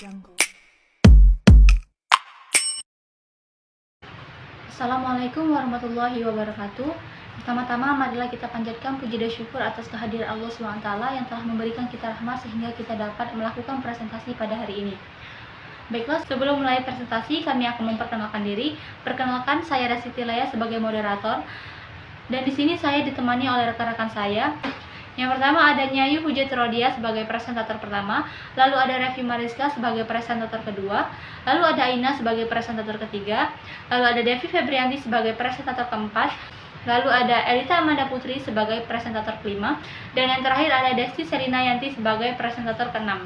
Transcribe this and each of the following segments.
Jungle. Assalamualaikum warahmatullahi wabarakatuh. Pertama-tama marilah kita panjatkan puji dan syukur atas kehadiran Allah SWT yang telah memberikan kita rahmat sehingga kita dapat melakukan presentasi pada hari ini. Baiklah, sebelum mulai presentasi kami akan memperkenalkan diri. Perkenalkan, saya Rasiti Lea sebagai moderator. Dan di sini saya ditemani oleh rekan-rekan saya. Yang pertama ada Nyayu Hujat Rodia sebagai presentator pertama, lalu ada Revi Mariska sebagai presentator kedua, lalu ada Aina sebagai presentator ketiga, lalu ada Devi Febrianti sebagai presentator keempat, lalu ada Elita Amanda Putri sebagai presentator kelima, dan yang terakhir ada Desti Serina Yanti sebagai presentator keenam.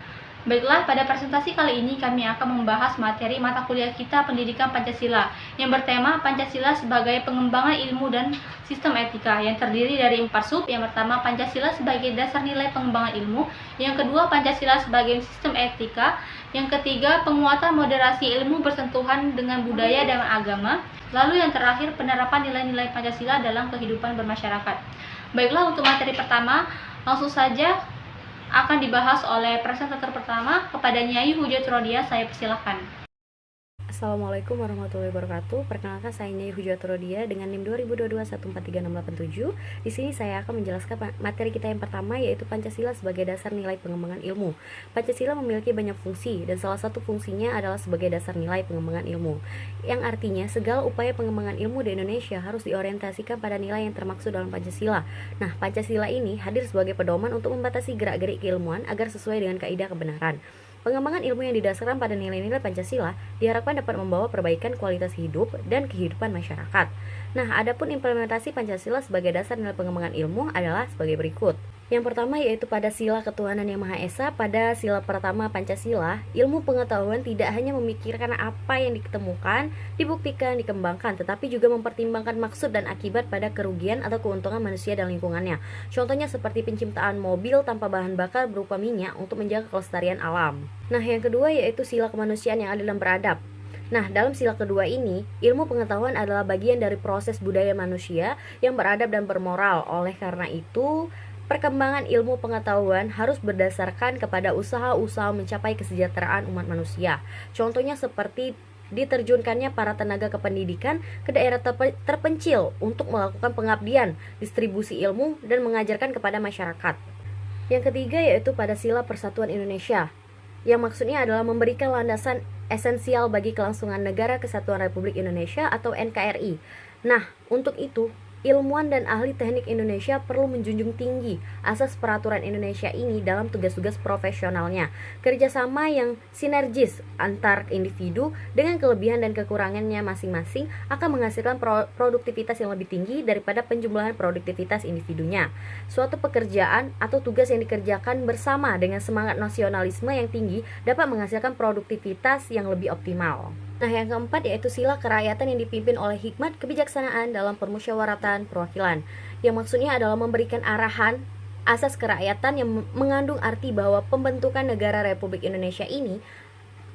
Baiklah, pada presentasi kali ini kami akan membahas materi mata kuliah kita Pendidikan Pancasila yang bertema Pancasila sebagai pengembangan ilmu dan sistem etika yang terdiri dari 4 sub. Yang pertama, Pancasila sebagai dasar nilai pengembangan ilmu. Yang kedua, Pancasila sebagai sistem etika. Yang ketiga, penguatan moderasi ilmu bersentuhan dengan budaya dan agama. Lalu yang terakhir, penerapan nilai-nilai Pancasila dalam kehidupan bermasyarakat. Baiklah, untuk materi pertama, langsung saja akan dibahas oleh presentator pertama. Kepada Nyai Hujat Rodia, saya persilahkan. Assalamualaikum warahmatullahi wabarakatuh. Perkenalkan, saya Nyai Hujat Rodia dengan NIM 2022143687. Di sini saya akan menjelaskan materi kita yang pertama, yaitu Pancasila sebagai dasar nilai pengembangan ilmu. Pancasila memiliki banyak fungsi dan salah satu fungsinya adalah sebagai dasar nilai pengembangan ilmu, yang artinya segala upaya pengembangan ilmu di Indonesia harus diorientasikan pada nilai yang termaksud dalam Pancasila. Nah, Pancasila ini hadir sebagai pedoman untuk membatasi gerak-gerik keilmuan agar sesuai dengan kaidah kebenaran. Pengembangan ilmu yang didasarkan pada nilai-nilai Pancasila diharapkan dapat membawa perbaikan kualitas hidup dan kehidupan masyarakat. Nah, adapun implementasi Pancasila sebagai dasar nilai pengembangan ilmu adalah sebagai berikut. Yang pertama yaitu pada sila ketuhanan yang Maha Esa. Pada sila pertama Pancasila, ilmu pengetahuan tidak hanya memikirkan apa yang ditemukan, dibuktikan, dikembangkan, tetapi juga mempertimbangkan maksud dan akibat pada kerugian atau keuntungan manusia dan lingkungannya. Contohnya seperti penciptaan mobil tanpa bahan bakar berupa minyak untuk menjaga kelestarian alam. Nah, yang kedua yaitu sila kemanusiaan yang adil dan beradab. Nah, dalam sila kedua ini, ilmu pengetahuan adalah bagian dari proses budaya manusia yang beradab dan bermoral. Oleh karena itu, perkembangan ilmu pengetahuan harus berdasarkan kepada usaha-usaha mencapai kesejahteraan umat manusia. Contohnya seperti diterjunkannya para tenaga kependidikan ke daerah terpencil untuk melakukan pengabdian, distribusi ilmu, dan mengajarkan kepada masyarakat. Yang ketiga yaitu pada sila Persatuan Indonesia, yang maksudnya adalah memberikan landasan esensial bagi kelangsungan Negara Kesatuan Republik Indonesia atau NKRI. Nah, untuk itu ilmuwan dan ahli teknik Indonesia perlu menjunjung tinggi asas peraturan Indonesia ini dalam tugas-tugas profesionalnya. Kerjasama yang sinergis antar individu dengan kelebihan dan kekurangannya masing-masing akan menghasilkan produktivitas yang lebih tinggi daripada penjumlahan produktivitas individunya. Suatu pekerjaan atau tugas yang dikerjakan bersama dengan semangat nasionalisme yang tinggi dapat menghasilkan produktivitas yang lebih optimal. Nah, yang keempat yaitu sila kerakyatan yang dipimpin oleh hikmat kebijaksanaan dalam permusyawaratan perwakilan, yang maksudnya adalah memberikan arahan asas kerakyatan yang mengandung arti bahwa pembentukan negara Republik Indonesia ini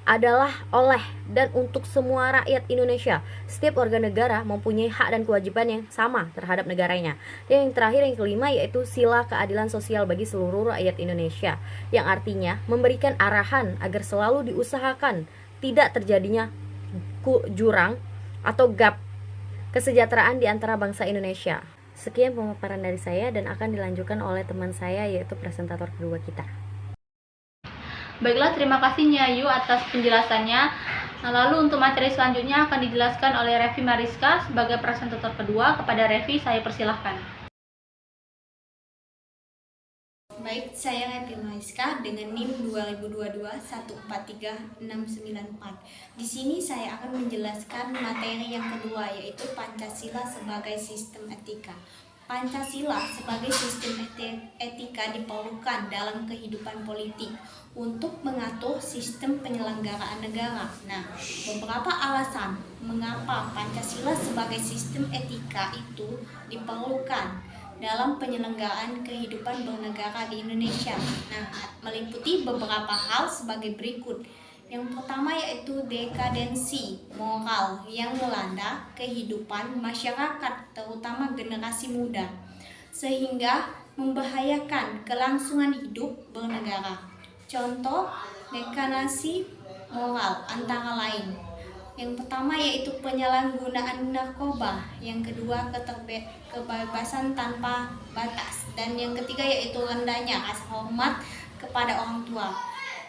adalah oleh dan untuk semua rakyat Indonesia. Setiap warga negara mempunyai hak dan kewajiban yang sama terhadap negaranya. Dan yang terakhir, yang kelima, yaitu sila keadilan sosial bagi seluruh rakyat Indonesia, yang artinya memberikan arahan agar selalu diusahakan tidak terjadinya jurang atau gap kesejahteraan di antara bangsa Indonesia. Sekian pemaparan dari saya dan akan dilanjutkan oleh teman saya yaitu presentator kedua kita. Baiklah, terima kasih Nyayu atas penjelasannya. Lalu untuk materi selanjutnya akan dijelaskan oleh Revi Mariska sebagai presentator kedua. Kepada Revi, saya persilahkan. Baik, saya Revi Mariska dengan NIM 2022143694. Di sini saya akan menjelaskan materi yang kedua, yaitu Pancasila sebagai sistem etika. Pancasila sebagai sistem etika diperlukan dalam kehidupan politik untuk mengatur sistem penyelenggaraan negara. Nah, beberapa alasan mengapa Pancasila sebagai sistem etika itu diperlukan dalam penyelenggaraan kehidupan bernegara di Indonesia. Nah, meliputi beberapa hal sebagai berikut. Yang pertama yaitu dekadensi moral yang melanda kehidupan masyarakat, terutama generasi muda, sehingga membahayakan kelangsungan hidup bernegara. Contoh, dekadensi moral antara lain. Yang pertama yaitu penyalahgunaan narkoba, yang kedua kebebasan tanpa batas, dan yang ketiga yaitu rendahnya rasa hormat kepada orang tua.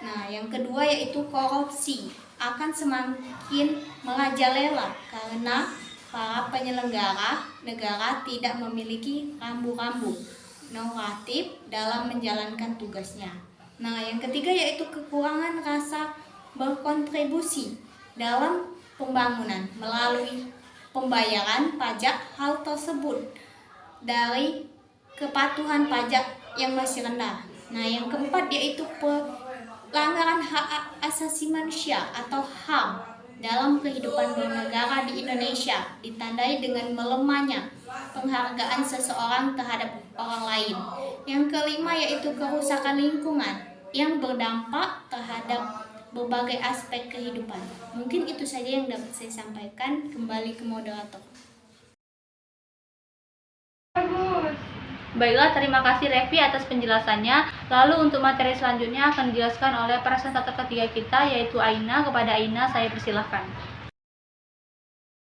Nah, yang kedua yaitu korupsi akan semakin merajalela karena para penyelenggara negara tidak memiliki rambu-rambu normatif dalam menjalankan tugasnya. Nah, yang ketiga yaitu kekurangan rasa berkontribusi dalam pembangunan melalui pembayaran pajak. Hal tersebut dari kepatuhan pajak yang masih rendah. Nah, yang keempat yaitu pelanggaran hak asasi manusia atau HAM dalam kehidupan bernegara di Indonesia, ditandai dengan melemahnya penghargaan seseorang terhadap orang lain. Yang kelima yaitu kerusakan lingkungan yang berdampak terhadap berbagai aspek kehidupan. Mungkin itu saja yang dapat saya sampaikan. Kembali ke moderator. Baiklah, terima kasih Revi atas penjelasannya. Lalu untuk materi selanjutnya akan dijelaskan oleh presentator ketiga kita, yaitu Aina. Kepada Aina, saya persilahkan.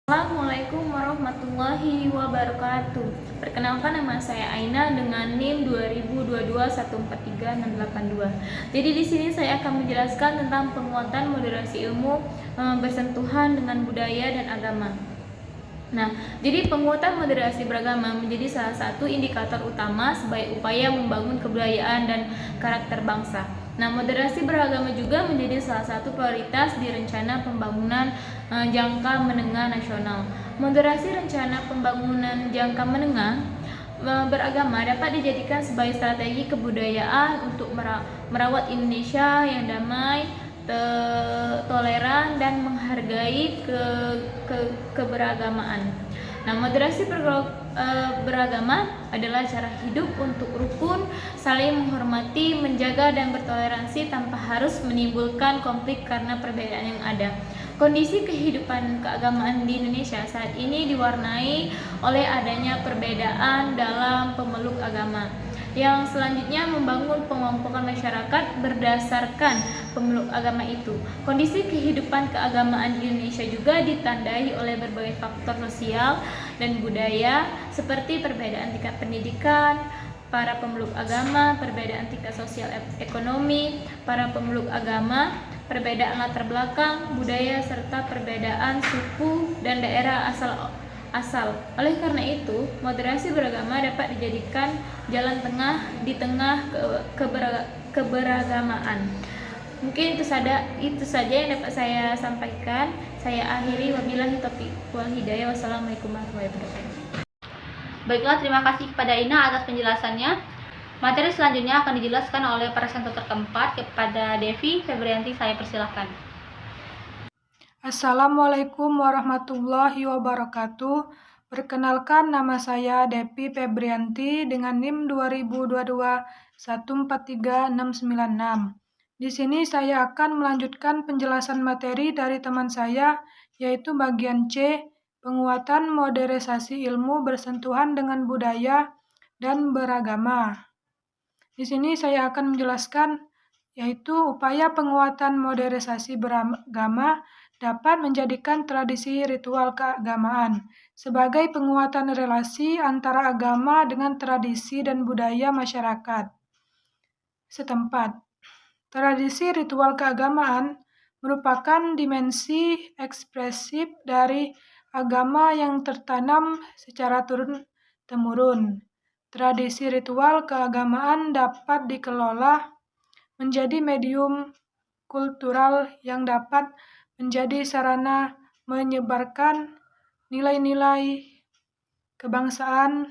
Assalamualaikum warahmatullahi wabarakatuh. Perkenalkan, nama saya Aina dengan NIM 2022143682. Jadi di sini saya akan menjelaskan tentang penguatan moderasi ilmu bersentuhan dengan budaya dan agama. Nah, jadi penguatan moderasi beragama menjadi salah satu indikator utama sebagai upaya membangun kebudayaan dan karakter bangsa. Nah, moderasi beragama juga menjadi salah satu prioritas di rencana pembangunan jangka menengah nasional. Moderasi rencana pembangunan jangka menengah beragama dapat dijadikan sebagai strategi kebudayaan untuk merawat Indonesia yang damai, toleran, dan menghargai keberagamaan. Nah, moderasi beragama adalah cara hidup untuk rukun, saling menghormati, menjaga, dan bertoleransi tanpa harus menimbulkan konflik karena perbedaan yang ada. Kondisi kehidupan keagamaan di Indonesia saat ini diwarnai oleh adanya perbedaan dalam pemeluk agama, yang selanjutnya membangun pengelompokan masyarakat berdasarkan pemeluk agama itu. Kondisi kehidupan keagamaan di Indonesia juga ditandai oleh berbagai faktor sosial dan budaya seperti perbedaan tingkat pendidikan para pemeluk agama, perbedaan tingkat sosial ekonomi para pemeluk agama, perbedaan latar belakang budaya, serta perbedaan suku dan daerah asal. Oleh karena itu, moderasi beragama dapat dijadikan jalan tengah di tengah keberagamaan. Mungkin itu saja yang dapat saya sampaikan. Saya akhiri, wabillahi taufiq wal hidayah. Wassalamualaikum warahmatullahi wabarakatuh. Baiklah, terima kasih kepada Ina atas penjelasannya. Materi selanjutnya akan dijelaskan oleh presentator keempat, kepada Devi Febrianti. Saya persilahkan. Assalamualaikum warahmatullahi wabarakatuh. Perkenalkan, nama saya Devi Febrianti dengan NIM 2022143696. Di sini saya akan melanjutkan penjelasan materi dari teman saya, yaitu bagian C, penguatan modernisasi ilmu bersentuhan dengan budaya dan beragama. Di sini saya akan menjelaskan yaitu upaya penguatan modernisasi beragama dapat menjadikan tradisi ritual keagamaan sebagai penguatan relasi antara agama dengan tradisi dan budaya masyarakat setempat. Tradisi ritual keagamaan merupakan dimensi ekspresif dari agama yang tertanam secara turun-temurun. Tradisi ritual keagamaan dapat dikelola menjadi medium kultural yang dapat menjadi sarana menyebarkan nilai-nilai kebangsaan.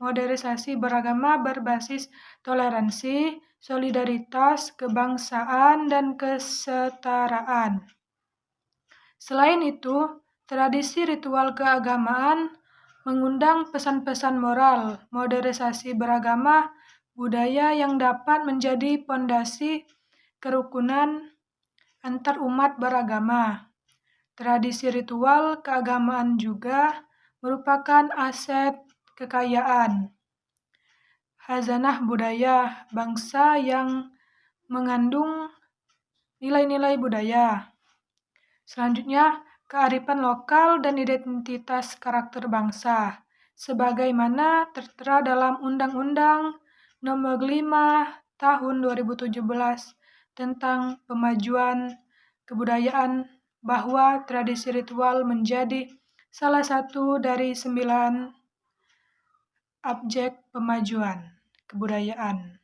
Modernisasi beragama berbasis toleransi, solidaritas, kebangsaan, dan kesetaraan. Selain itu, tradisi ritual keagamaan mengundang pesan-pesan moral. Modernisasi beragama budaya yang dapat menjadi pondasi kerukunan antar umat beragama. Tradisi ritual keagamaan juga merupakan aset kekayaan khazanah budaya bangsa yang mengandung nilai-nilai budaya. Selanjutnya, kearifan lokal dan identitas karakter bangsa, sebagaimana tertera dalam Undang-Undang Nomor 5 Tahun 2017 tentang pemajuan kebudayaan, bahwa tradisi ritual menjadi salah satu dari 9 objek pemajuan kebudayaan.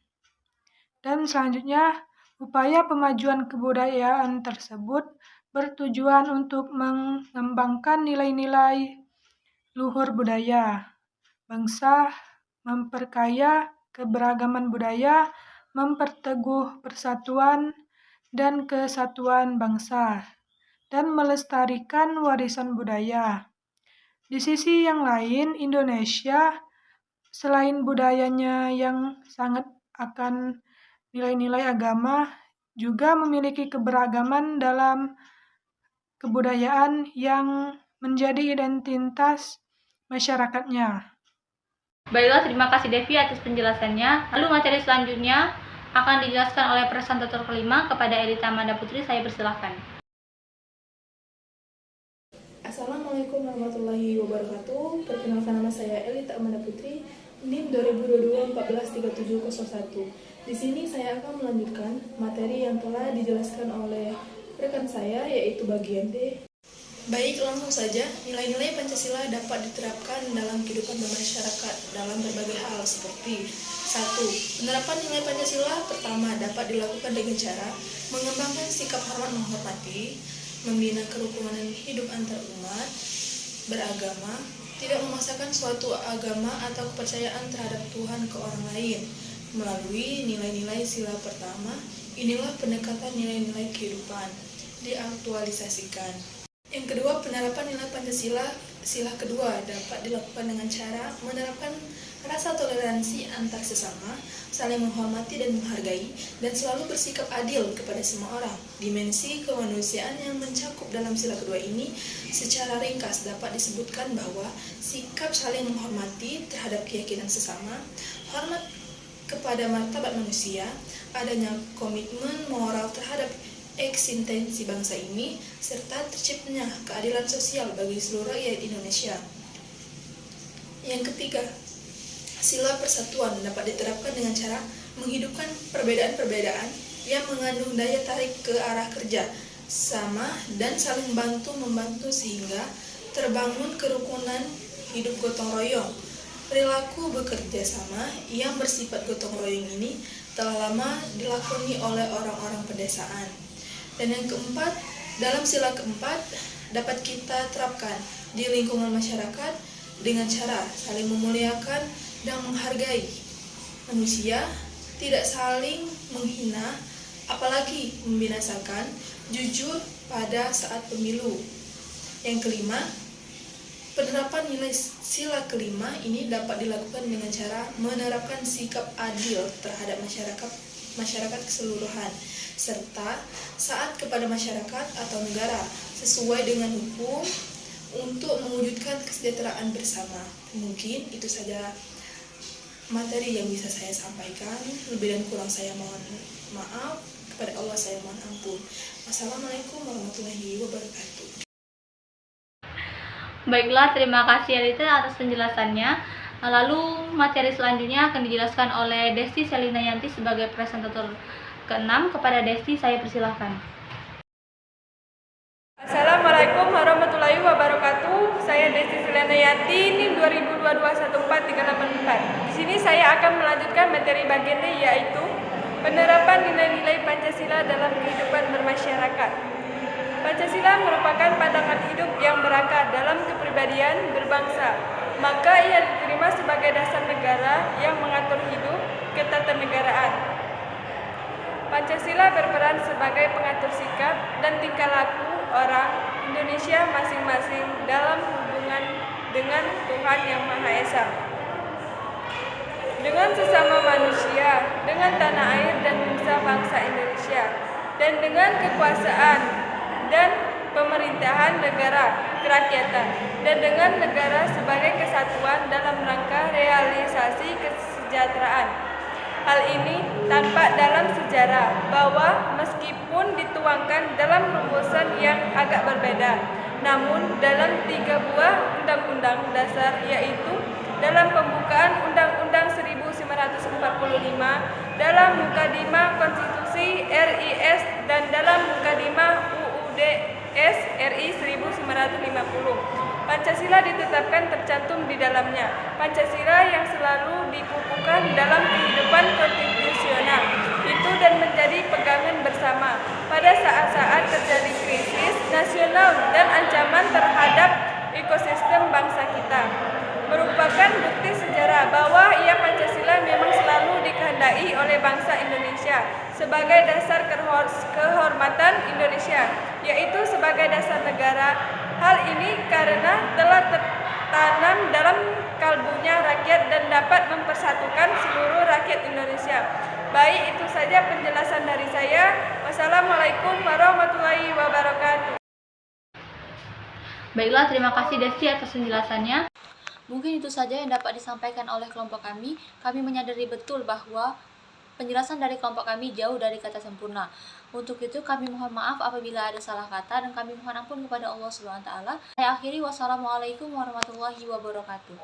Dan selanjutnya, upaya pemajuan kebudayaan tersebut bertujuan untuk mengembangkan nilai-nilai luhur budaya bangsa, memperkaya keberagaman budaya, memperteguh persatuan dan kesatuan bangsa, dan melestarikan warisan budaya. Di sisi yang lain, Indonesia selain budayanya yang sangat akan nilai-nilai agama, juga memiliki keberagaman dalam kebudayaan yang menjadi identitas masyarakatnya. Baiklah, terima kasih Devi atas penjelasannya. Lalu materi selanjutnya akan dijelaskan oleh presentator kelima kepada Elita Amanda Putri. Saya persilahkan. Assalamualaikum warahmatullahi wabarakatuh. Perkenalkan, nama saya Elita Amanda Putri, NIM 2022-143701. Di sini saya akan melanjutkan materi yang telah dijelaskan oleh rekan saya, yaitu bagian D. Baik, langsung saja. Nilai-nilai Pancasila dapat diterapkan dalam kehidupan bermasyarakat dalam berbagai hal seperti 1. Penerapan nilai Pancasila pertama dapat dilakukan dengan cara mengembangkan sikap hormat menghormati, membina kerukunan hidup antar umat beragama, tidak memaksakan suatu agama atau kepercayaan terhadap Tuhan ke orang lain. Melalui nilai-nilai sila pertama, inilah pendekatan nilai-nilai kehidupan diaktualisasikan. Yang kedua, penerapan nilai Pancasila sila kedua dapat dilakukan dengan cara menerapkan rasa toleransi antar sesama, saling menghormati dan menghargai, dan selalu bersikap adil kepada semua orang. Dimensi kemanusiaan yang mencakup dalam sila kedua ini secara ringkas dapat disebutkan bahwa sikap saling menghormati terhadap keyakinan sesama, hormat kepada martabat manusia, adanya komitmen moral terhadap eksistensi bangsa ini, serta terciptanya keadilan sosial bagi seluruh rakyat Indonesia. Yang ketiga, sila persatuan dapat diterapkan dengan cara menghidupkan perbedaan-perbedaan yang mengandung daya tarik ke arah kerja sama dan saling bantu-membantu sehingga terbangun kerukunan hidup gotong royong. Perilaku bekerja sama yang bersifat gotong royong ini telah lama dilakoni oleh orang-orang pedesaan. Dan yang keempat, dalam sila keempat dapat kita terapkan di lingkungan masyarakat dengan cara saling memuliakan dan menghargai manusia, tidak saling menghina, apalagi membinasakan, jujur pada saat pemilu. Yang kelima, penerapan nilai sila kelima ini dapat dilakukan dengan cara menerapkan sikap adil terhadap masyarakat keseluruhan, serta taat kepada masyarakat atau negara sesuai dengan hukum untuk mewujudkan kesejahteraan bersama. Mungkin itu saja materi yang bisa saya sampaikan. Lebih dan kurang saya mohon maaf. Kepada Allah saya mohon ampun. Wassalamualaikum warahmatullahi wabarakatuh. Baiklah, terima kasih Elita atas penjelasannya. Lalu materi selanjutnya akan dijelaskan oleh Desti Selina Yanti sebagai presentator ke-6. Kepada Desti saya persilahkan. Assalamualaikum warahmatullahi wabarakatuh. Saya Desti Selina Yanti, NIM 2022-14384. Di sini saya akan melanjutkan materi bagian D, yaitu penerapan nilai-nilai Pancasila dalam kehidupan bermasyarakat. Pancasila merupakan pandangan hidup yang berakar dalam kepribadian berbangsa, maka ia diterima sebagai dasar negara yang mengatur hidup ketatanegaraan. Pancasila berperan sebagai pengatur sikap dan tingkah laku orang Indonesia masing-masing dalam hubungan dengan Tuhan Yang Maha Esa, dengan sesama manusia, dengan tanah air dan bangsa Indonesia, dan dengan kekuasaan dan pemerintahan negara kerakyatan, dan dengan negara sebagai kesatuan dalam rangka realisasi kesejahteraan. Hal ini tampak dalam sejarah bahwa meskipun dituangkan dalam rumusan yang agak berbeda, namun dalam 3 buah undang-undang dasar, yaitu dalam pembukaan Undang-Undang 1945, dalam Mukadimah Konstitusi RIS, dan dalam Mukadimah UUDS RI 1950. Pancasila ditetapkan tercantum di dalamnya. Pancasila yang selalu dikukuhkan dalam kehidupan konstitusional itu dan menjadi pegangan bersama pada saat-saat terjadi krisis nasional dan ancaman terhadap ekosistem bangsa kita. Merupakan bukti sejarah bahwa Pancasila memang selalu dikehendaki oleh bangsa Indonesia sebagai dasar kehormatan Indonesia, yaitu sebagai dasar negara. Hal ini karena telah tertanam dalam kalbunya rakyat dan dapat mempersatukan seluruh rakyat Indonesia. Baik, itu saja penjelasan dari saya. Wassalamualaikum warahmatullahi wabarakatuh. Baiklah, terima kasih Desti atas penjelasannya. Mungkin itu saja yang dapat disampaikan oleh kelompok kami. Kami menyadari betul bahwa penjelasan dari kelompok kami jauh dari kata sempurna. Untuk itu kami mohon maaf apabila ada salah kata dan kami mohon ampun kepada Allah SWT. Saya akhiri, wassalamualaikum warahmatullahi wabarakatuh.